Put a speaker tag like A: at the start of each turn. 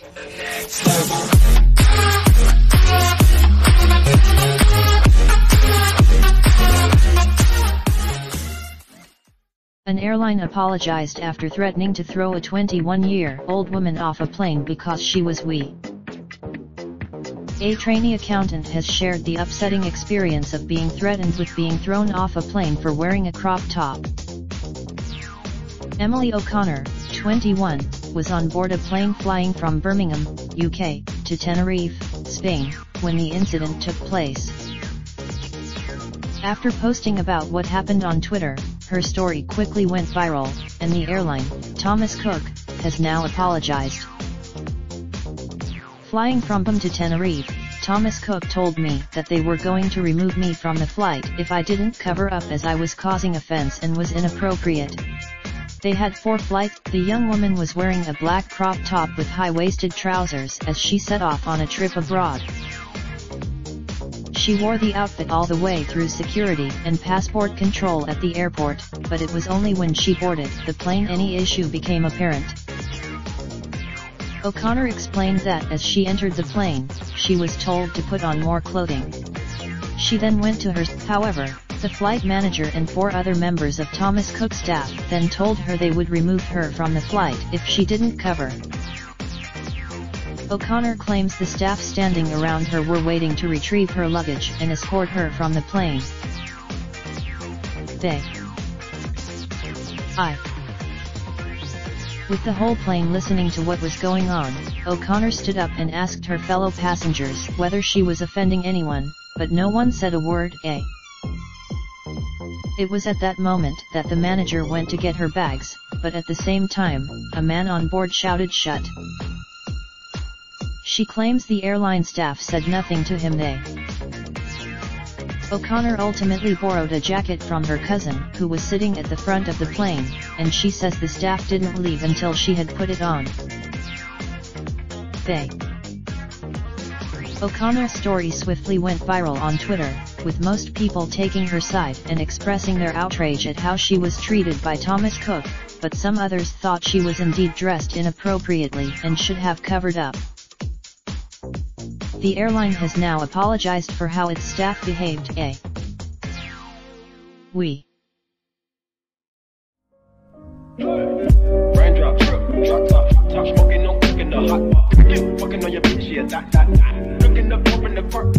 A: An airline apologized after threatening to throw a 21-year-old woman off a plane because she was weak. A trainee accountant has shared the upsetting experience of being threatened with being thrown off a plane for wearing a crop top. Emily O'Connor, 21, was on board a plane flying from Birmingham, UK, to Tenerife, Spain, when the incident took place. After posting about what happened on Twitter, her story quickly went viral, and the airline, Thomas Cook, has now apologized. Flying from Birmingham to Tenerife, Thomas Cook told me that they were going to remove me from the flight if I didn't cover up, as I was causing offense and was inappropriate. They had 4 flights. The young woman was wearing a black crop top with high-waisted trousers as she set off on a trip abroad. She wore the outfit all the way through security and passport control at the airport, but it was only when she boarded the plane any issue became apparent. O'Connor explained that as she entered the plane, she was told to put on more clothing. She then went to her. However, the flight manager and 4 other members of Thomas Cook's staff then told her they would remove her from the flight if she didn't cover. O'Connor claims the staff standing around her were waiting to retrieve her luggage and escort her from the plane. With the whole plane listening to what was going on, O'Connor stood up and asked her fellow passengers whether she was offending anyone, but no one said a word. It was at that moment that the manager went to get her bags, but at the same time, a man on board shouted, "Shut!" She claims the airline staff said nothing to him. O'Connor ultimately borrowed a jacket from her cousin, who was sitting at the front of the plane, and she says the staff didn't leave until she had put it on. O'Connor's story swiftly went viral on Twitter, with most people taking her side and expressing their outrage at how she was treated by Thomas Cook, but some others thought she was indeed dressed inappropriately and should have covered up. The airline has now apologized for how its staff behaved.
B: Raindrop, drop top smoking, no cooking the hot pot. Fucking on your bitch, yeah, that. Looking up, open the park,